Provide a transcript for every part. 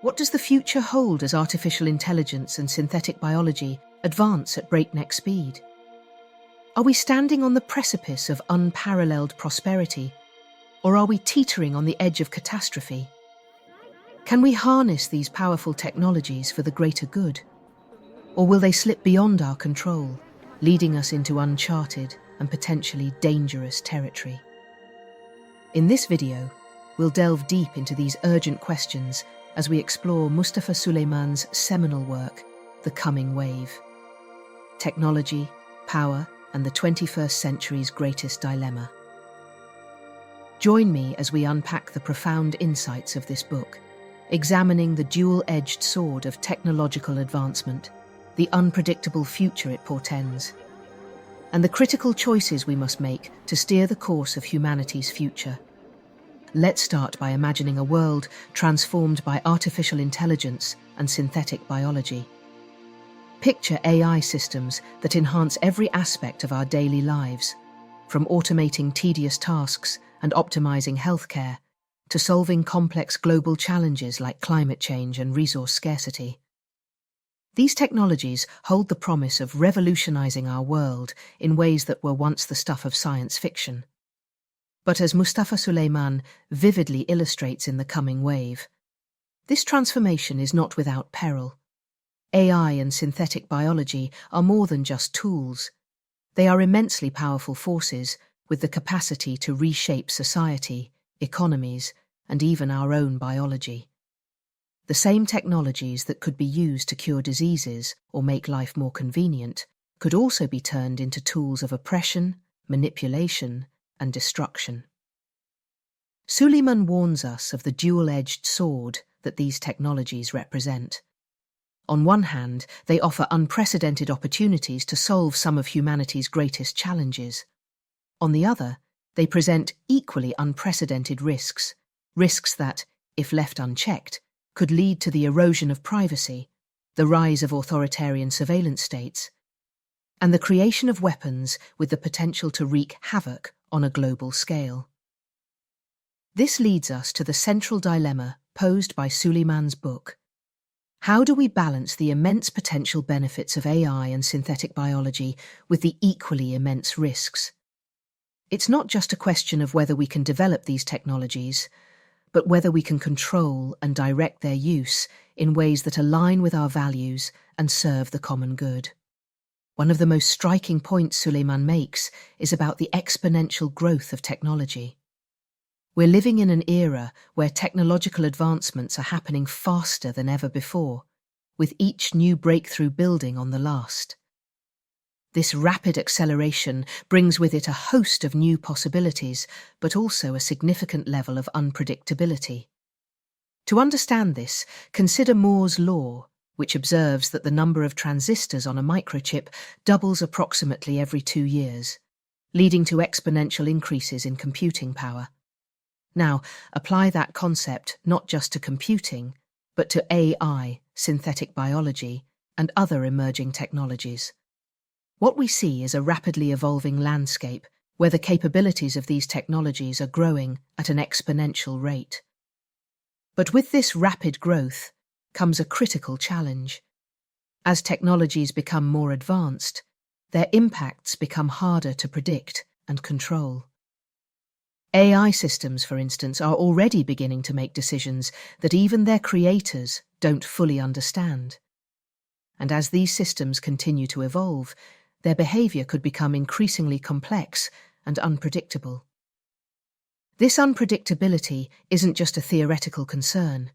What does the future hold as artificial intelligence and synthetic biology advance at breakneck speed? Are we standing on the precipice of unparalleled prosperity, or are we teetering on the edge of catastrophe? Can we harness these powerful technologies for the greater good? Or will they slip beyond our control, leading us into uncharted and potentially dangerous territory? In this video, we'll delve deep into these urgent questions as we explore Mustafa Suleyman's seminal work, The Coming Wave. Technology, power, and the 21st century's greatest dilemma. Join me as we unpack the profound insights of this book, examining the dual-edged sword of technological advancement, the unpredictable future it portends, and the critical choices we must make to steer the course of humanity's future. Let's start by imagining a world transformed by artificial intelligence and synthetic biology. Picture AI systems that enhance every aspect of our daily lives, from automating tedious tasks and optimizing healthcare to solving complex global challenges like climate change and resource scarcity. These technologies hold the promise of revolutionizing our world in ways that were once the stuff of science fiction. But as Mustafa Suleyman vividly illustrates in The Coming Wave, this transformation is not without peril. AI and synthetic biology are more than just tools. They are immensely powerful forces with the capacity to reshape society, economies, and even our own biology. The same technologies that could be used to cure diseases or make life more convenient could also be turned into tools of oppression, manipulation, and destruction. Suleyman warns us of the dual-edged sword that these technologies represent. On one hand, they offer unprecedented opportunities to solve some of humanity's greatest challenges. On the other, they present equally unprecedented risks that, if left unchecked, could lead to the erosion of privacy, the rise of authoritarian surveillance states, and the creation of weapons with the potential to wreak havoc on a global scale. This leads us to the central dilemma posed by Suleyman's book. How do we balance the immense potential benefits of AI and synthetic biology with the equally immense risks? It's not just a question of whether we can develop these technologies, but whether we can control and direct their use in ways that align with our values and serve the common good. One of the most striking points Suleyman makes is about the exponential growth of technology. We're living in an era where technological advancements are happening faster than ever before, with each new breakthrough building on the last. This rapid acceleration brings with it a host of new possibilities, but also a significant level of unpredictability. To understand this, consider Moore's law, which observes that the number of transistors on a microchip doubles approximately every 2 years, leading to exponential increases in computing power. Now, apply that concept not just to computing, but to AI, synthetic biology, and other emerging technologies. What we see is a rapidly evolving landscape where the capabilities of these technologies are growing at an exponential rate. But with this rapid growth comes a critical challenge. As technologies become more advanced, their impacts become harder to predict and control. AI systems, for instance, are already beginning to make decisions that even their creators don't fully understand. And as these systems continue to evolve, their behavior could become increasingly complex and unpredictable. This unpredictability isn't just a theoretical concern.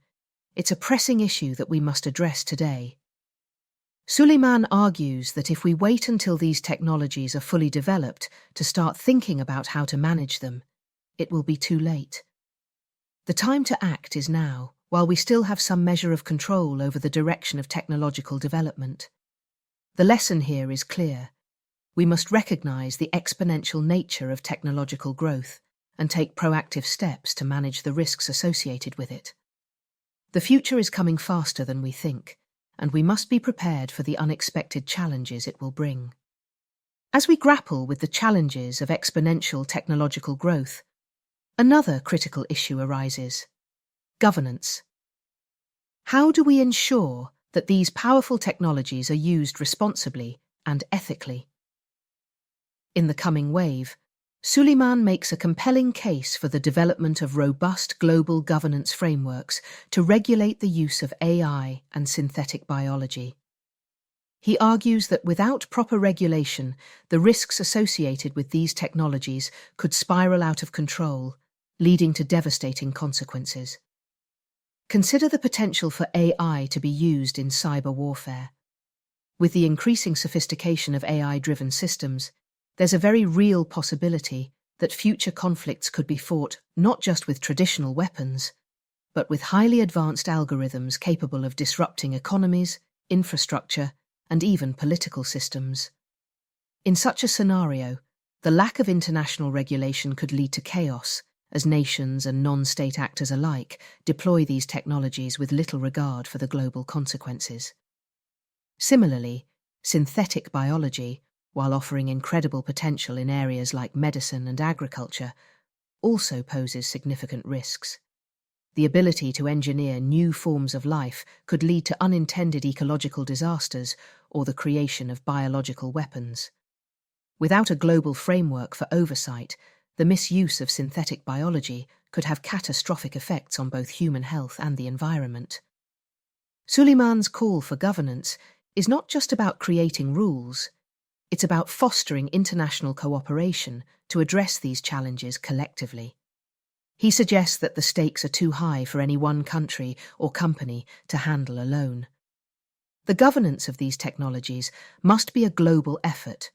It's a pressing issue that we must address today. Suleyman argues that if we wait until these technologies are fully developed to start thinking about how to manage them, it will be too late. The time to act is now, while we still have some measure of control over the direction of technological development. The lesson here is clear. We must recognize the exponential nature of technological growth and take proactive steps to manage the risks associated with it. The future is coming faster than we think, and we must be prepared for the unexpected challenges it will bring. As we grapple with the challenges of exponential technological growth, another critical issue arises: governance. How do we ensure that these powerful technologies are used responsibly and ethically? In the coming wave, Suleyman makes a compelling case for the development of robust global governance frameworks to regulate the use of AI and synthetic biology. He argues that without proper regulation, the risks associated with these technologies could spiral out of control, leading to devastating consequences. Consider the potential for AI to be used in cyber warfare. With the increasing sophistication of AI-driven systems, there's a very real possibility that future conflicts could be fought not just with traditional weapons, but with highly advanced algorithms capable of disrupting economies, infrastructure, and even political systems. In such a scenario, the lack of international regulation could lead to chaos, as nations and non-state actors alike deploy these technologies with little regard for the global consequences. Similarly, synthetic biology, while offering incredible potential in areas like medicine and agriculture, also poses significant risks. The ability to engineer new forms of life could lead to unintended ecological disasters or the creation of biological weapons. Without a global framework for oversight, the misuse of synthetic biology could have catastrophic effects on both human health and the environment. Suleyman's call for governance is not just about creating rules, it's about fostering international cooperation to address these challenges collectively. He suggests that the stakes are too high for any one country or company to handle alone. The governance of these technologies must be a global effort,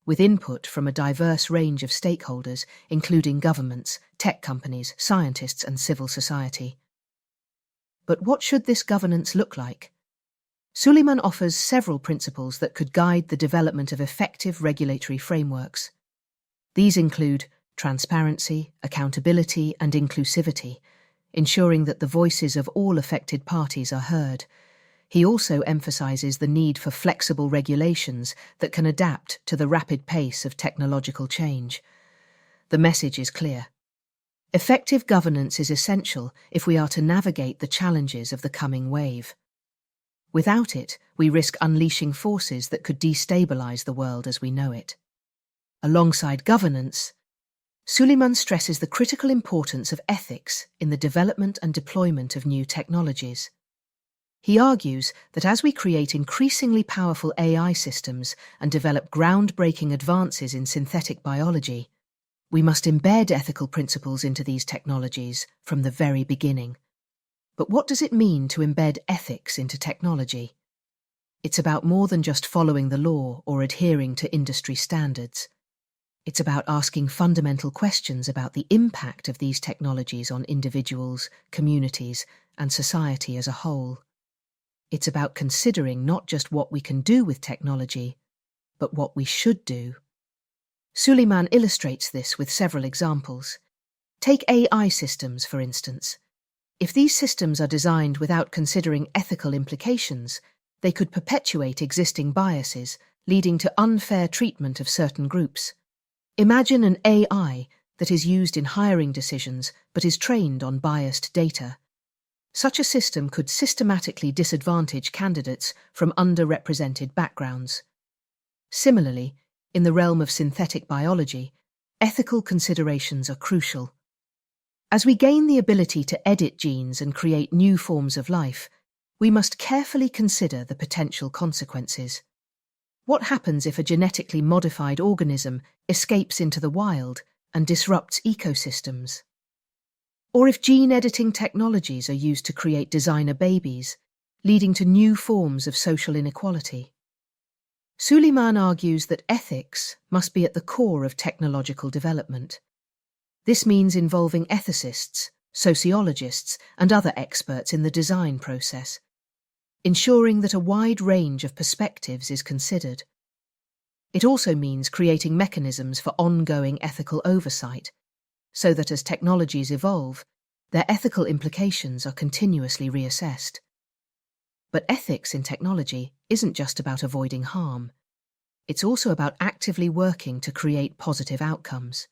with input from a diverse range of stakeholders, including governments, tech companies, scientists, and civil society. But what should this governance look like? Suleyman offers several principles that could guide the development of effective regulatory frameworks. These include transparency, accountability, and inclusivity, ensuring that the voices of all affected parties are heard. He also emphasizes the need for flexible regulations that can adapt to the rapid pace of technological change. The message is clear. Effective governance is essential if we are to navigate the challenges of the coming wave. Without it, we risk unleashing forces that could destabilize the world as we know it. Alongside governance, Suleyman stresses the critical importance of ethics in the development and deployment of new technologies. He argues that as we create increasingly powerful AI systems and develop groundbreaking advances in synthetic biology, we must embed ethical principles into these technologies from the very beginning. But what does it mean to embed ethics into technology? It's about more than just following the law or adhering to industry standards. It's about asking fundamental questions about the impact of these technologies on individuals, communities, and society as a whole. It's about considering not just what we can do with technology, but what we should do. Suleyman illustrates this with several examples. Take AI systems, for instance. If these systems are designed without considering ethical implications, they could perpetuate existing biases, leading to unfair treatment of certain groups. Imagine an AI that is used in hiring decisions but is trained on biased data. Such a system could systematically disadvantage candidates from underrepresented backgrounds. Similarly, in the realm of synthetic biology, ethical considerations are crucial. As we gain the ability to edit genes and create new forms of life, we must carefully consider the potential consequences. What happens if a genetically modified organism escapes into the wild and disrupts ecosystems? Or if gene editing technologies are used to create designer babies, leading to new forms of social inequality? Suleyman argues that ethics must be at the core of technological development. This means involving ethicists, sociologists, and other experts in the design process, ensuring that a wide range of perspectives is considered. It also means creating mechanisms for ongoing ethical oversight, so that as technologies evolve, their ethical implications are continuously reassessed. But ethics in technology isn't just about avoiding harm. It's also about actively working to create positive outcomes.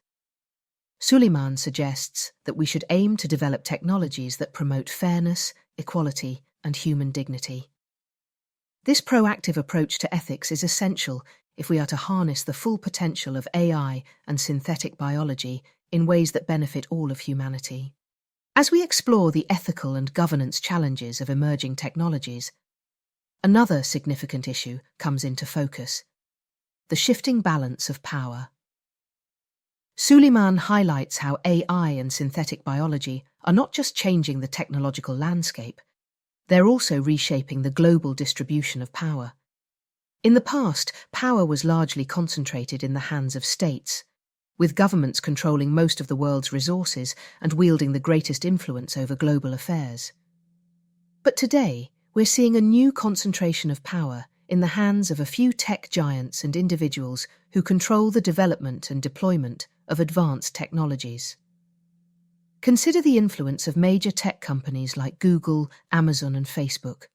Suleyman suggests that we should aim to develop technologies that promote fairness, equality, and human dignity. This proactive approach to ethics is essential if we are to harness the full potential of AI and synthetic biology in ways that benefit all of humanity. As we explore the ethical and governance challenges of emerging technologies, another significant issue comes into focus: the shifting balance of power. Suleyman highlights how AI and synthetic biology are not just changing the technological landscape, they're also reshaping the global distribution of power. In the past, power was largely concentrated in the hands of states, with governments controlling most of the world's resources and wielding the greatest influence over global affairs. But today, we're seeing a new concentration of power in the hands of a few tech giants and individuals who control the development and deployment of advanced technologies. Consider the influence of major tech companies like Google, Amazon, and Facebook.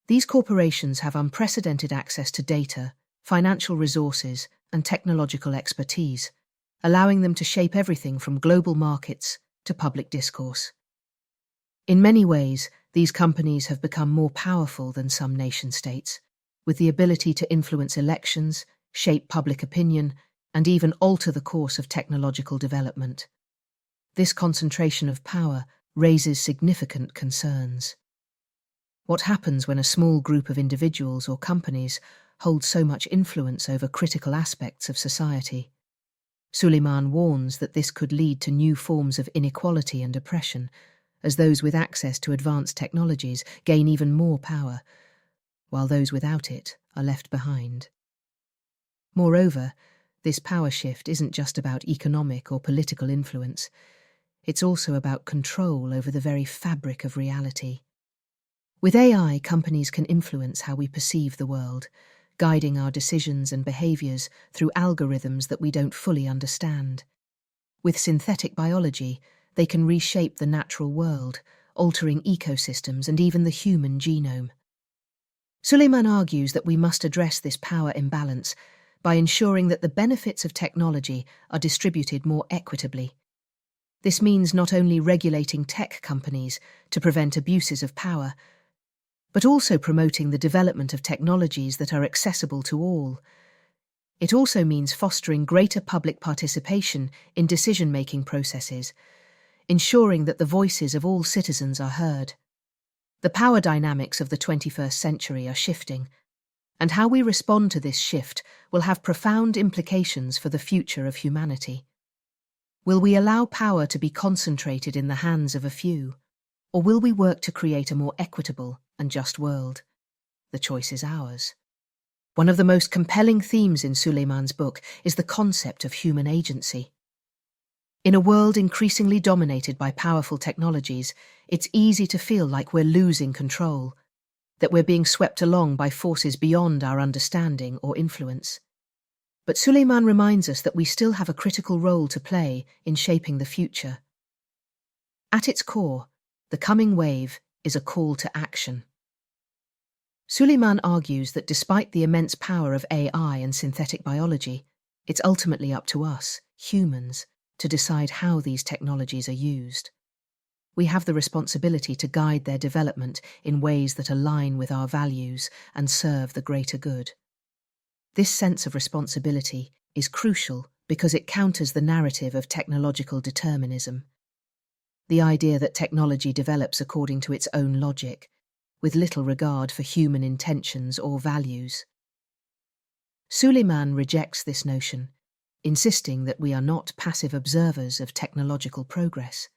These corporations have unprecedented access to data, financial resources, and technological expertise, allowing them to shape everything from global markets to public discourse. In many ways, these companies have become more powerful than some nation-states, with the ability to influence elections, shape public opinion, and even alter the course of technological development. This concentration of power raises significant concerns. What happens when a small group of individuals or companies hold so much influence over critical aspects of society? Suleyman warns that this could lead to new forms of inequality and oppression, as those with access to advanced technologies gain even more power, while those without it are left behind. Moreover, this power shift isn't just about economic or political influence. It's also about control over the very fabric of reality. With AI, companies can influence how we perceive the world, guiding our decisions and behaviors through algorithms that we don't fully understand. With synthetic biology, they can reshape the natural world, altering ecosystems and even the human genome. Suleyman argues that we must address this power imbalance by ensuring that the benefits of technology are distributed more equitably. This means not only regulating tech companies to prevent abuses of power, but also promoting the development of technologies that are accessible to all. It also means fostering greater public participation in decision-making processes, ensuring that the voices of all citizens are heard. The power dynamics of the 21st century are shifting, and how we respond to this shift will have profound implications for the future of humanity. Will we allow power to be concentrated in the hands of a few, or will we work to create a more equitable and just world? The choice is ours. One of the most compelling themes in Suleyman's book is the concept of human agency. In a world increasingly dominated by powerful technologies, it's easy to feel like we're losing control, that we're being swept along by forces beyond our understanding or influence. But Suleyman reminds us that we still have a critical role to play in shaping the future. At its core, the coming wave is a call to action. Suleyman argues that despite the immense power of AI and synthetic biology, it's ultimately up to us, humans, to decide how these technologies are used. We have the responsibility to guide their development in ways that align with our values and serve the greater good. This sense of responsibility is crucial because it counters the narrative of technological determinism, the idea that technology develops according to its own logic, with little regard for human intentions or values. Suleyman rejects this notion, insisting that we are not passive observers of technological progress.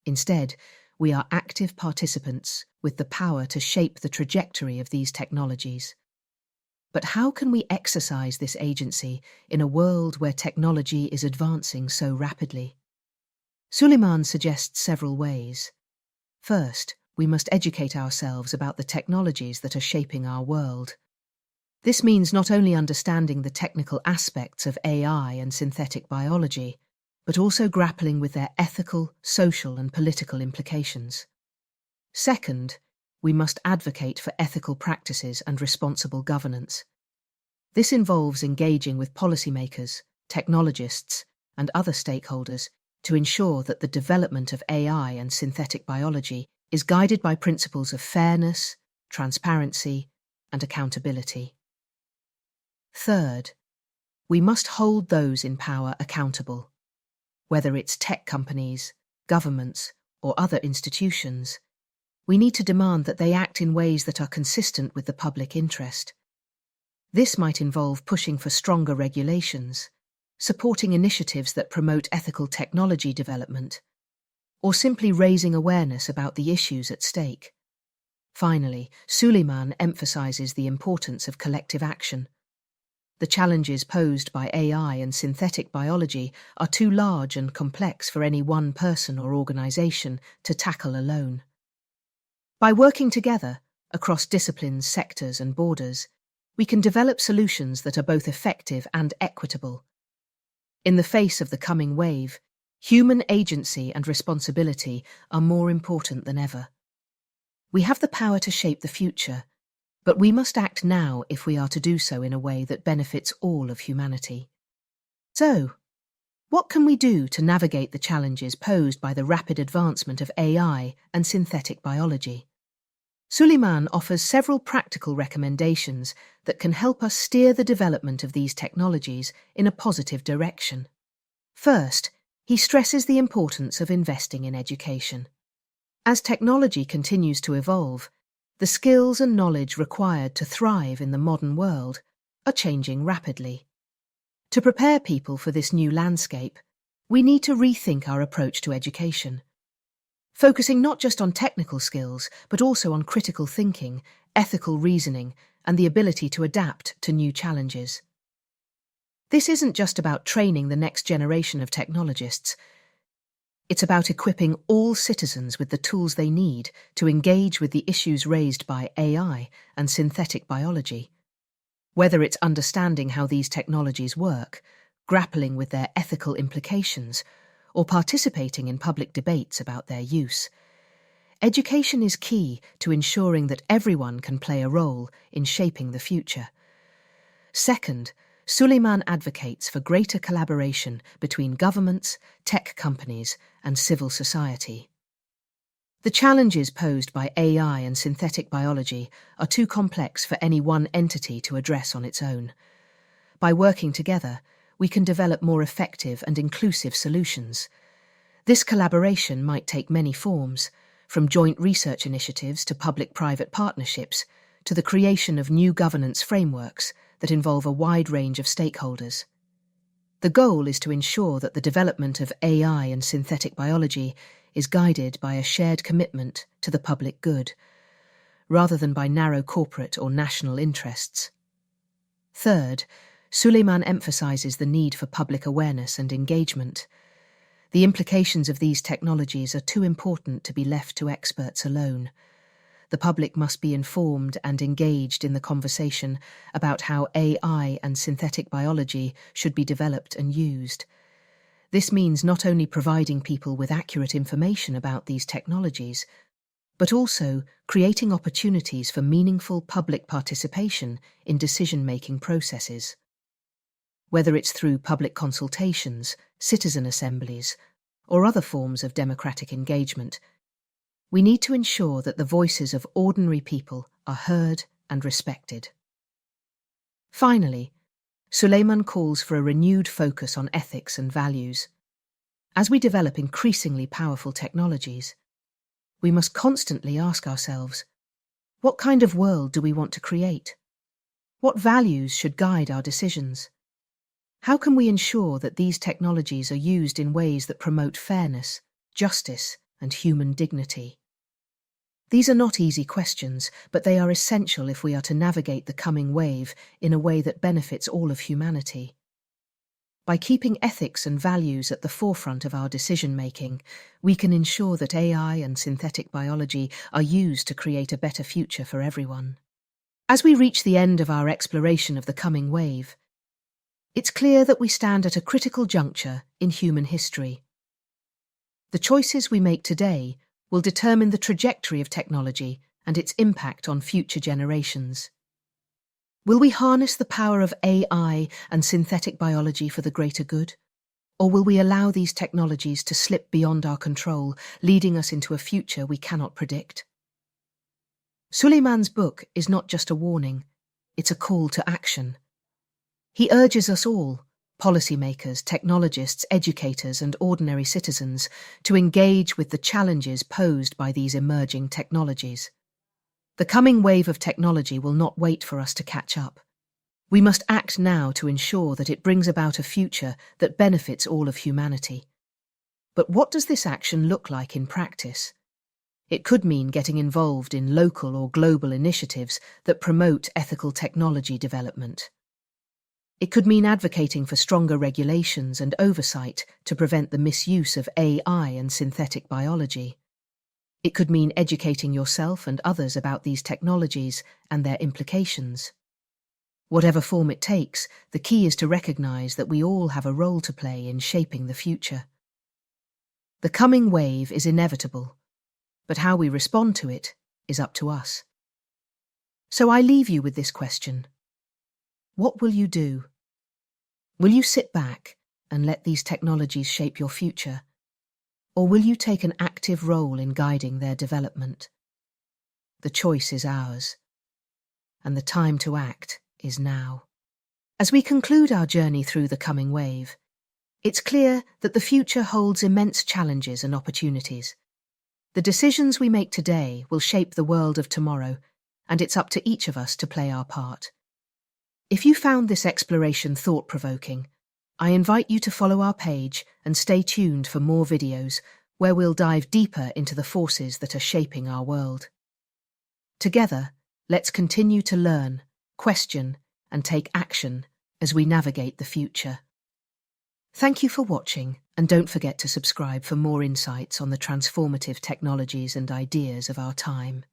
Instead, we are active participants with the power to shape the trajectory of these technologies. But how can we exercise this agency in a world where technology is advancing so rapidly? Suleyman suggests several ways. First, we must educate ourselves about the technologies that are shaping our world. This means not only understanding the technical aspects of AI and synthetic biology, but also grappling with their ethical, social, and political implications. Second, we must advocate for ethical practices and responsible governance. This involves engaging with policymakers, technologists, and other stakeholders to ensure that the development of AI and synthetic biology is guided by principles of fairness, transparency, and accountability. Third, we must hold those in power accountable. Whether it's tech companies, governments, or other institutions, we need to demand that they act in ways that are consistent with the public interest. This might involve pushing for stronger regulations, supporting initiatives that promote ethical technology development, or simply raising awareness about the issues at stake. Finally, Suleyman emphasizes the importance of collective action. The challenges posed by AI and synthetic biology are too large and complex for any one person or organization to tackle alone. By working together, across disciplines, sectors, and borders, we can develop solutions that are both effective and equitable. In the face of the coming wave, human agency and responsibility are more important than ever. We have the power to shape the future, but we must act now if we are to do so in a way that benefits all of humanity. So, what can we do to navigate the challenges posed by the rapid advancement of AI and synthetic biology? Suleyman offers several practical recommendations that can help us steer the development of these technologies in a positive direction. First, he stresses the importance of investing in education. As technology continues to evolve, the skills and knowledge required to thrive in the modern world are changing rapidly. To prepare people for this new landscape, we need to rethink our approach to education, focusing not just on technical skills, but also on critical thinking, ethical reasoning, and the ability to adapt to new challenges. This isn't just about training the next generation of technologists. It's about equipping all citizens with the tools they need to engage with the issues raised by AI and synthetic biology. Whether it's understanding how these technologies work, grappling with their ethical implications, or participating in public debates about their use, education is key to ensuring that everyone can play a role in shaping the future. Second, Suleyman advocates for greater collaboration between governments, tech companies, and civil society. The challenges posed by AI and synthetic biology are too complex for any one entity to address on its own. By working together, we can develop more effective and inclusive solutions. This collaboration might take many forms, from joint research initiatives to public-private partnerships, to the creation of new governance frameworks that involve a wide range of stakeholders. The goal is to ensure that the development of AI and synthetic biology is guided by a shared commitment to the public good, rather than by narrow corporate or national interests. Third, Suleyman emphasizes the need for public awareness and engagement. The implications of these technologies are too important to be left to experts alone. The public must be informed and engaged in the conversation about how AI and synthetic biology should be developed and used. This means not only providing people with accurate information about these technologies, but also creating opportunities for meaningful public participation in decision-making processes. Whether it's through public consultations, citizen assemblies, or other forms of democratic engagement, we need to ensure that the voices of ordinary people are heard and respected. Finally, Suleyman calls for a renewed focus on ethics and values. As we develop increasingly powerful technologies, we must constantly ask ourselves, what kind of world do we want to create? What values should guide our decisions? How can we ensure that these technologies are used in ways that promote fairness, justice, and human dignity? These are not easy questions, but they are essential if we are to navigate the coming wave in a way that benefits all of humanity. By keeping ethics and values at the forefront of our decision-making, we can ensure that AI and synthetic biology are used to create a better future for everyone. As we reach the end of our exploration of the coming wave, it's clear that we stand at a critical juncture in human history. The choices we make today will determine the trajectory of technology and its impact on future generations. Will we harness the power of AI and synthetic biology for the greater good? Or will we allow these technologies to slip beyond our control, leading us into a future we cannot predict? Suleyman's book is not just a warning, it's a call to action. He urges us all, policymakers, technologists, educators, and ordinary citizens, to engage with the challenges posed by these emerging technologies. The coming wave of technology will not wait for us to catch up. We must act now to ensure that it brings about a future that benefits all of humanity. But what does this action look like in practice? It could mean getting involved in local or global initiatives that promote ethical technology development. It could mean advocating for stronger regulations and oversight to prevent the misuse of AI and synthetic biology. It could mean educating yourself and others about these technologies and their implications. Whatever form it takes, the key is to recognize that we all have a role to play in shaping the future. The coming wave is inevitable, but how we respond to it is up to us. So I leave you with this question. What will you do? Will you sit back and let these technologies shape your future? Or will you take an active role in guiding their development? The choice is ours, and the time to act is now. As we conclude our journey through the coming wave, it's clear that the future holds immense challenges and opportunities. The decisions we make today will shape the world of tomorrow, and it's up to each of us to play our part. If you found this exploration thought-provoking, I invite you to follow our page and stay tuned for more videos where we'll dive deeper into the forces that are shaping our world. Together, let's continue to learn, question, and take action as we navigate the future. Thank you for watching, and don't forget to subscribe for more insights on the transformative technologies and ideas of our time.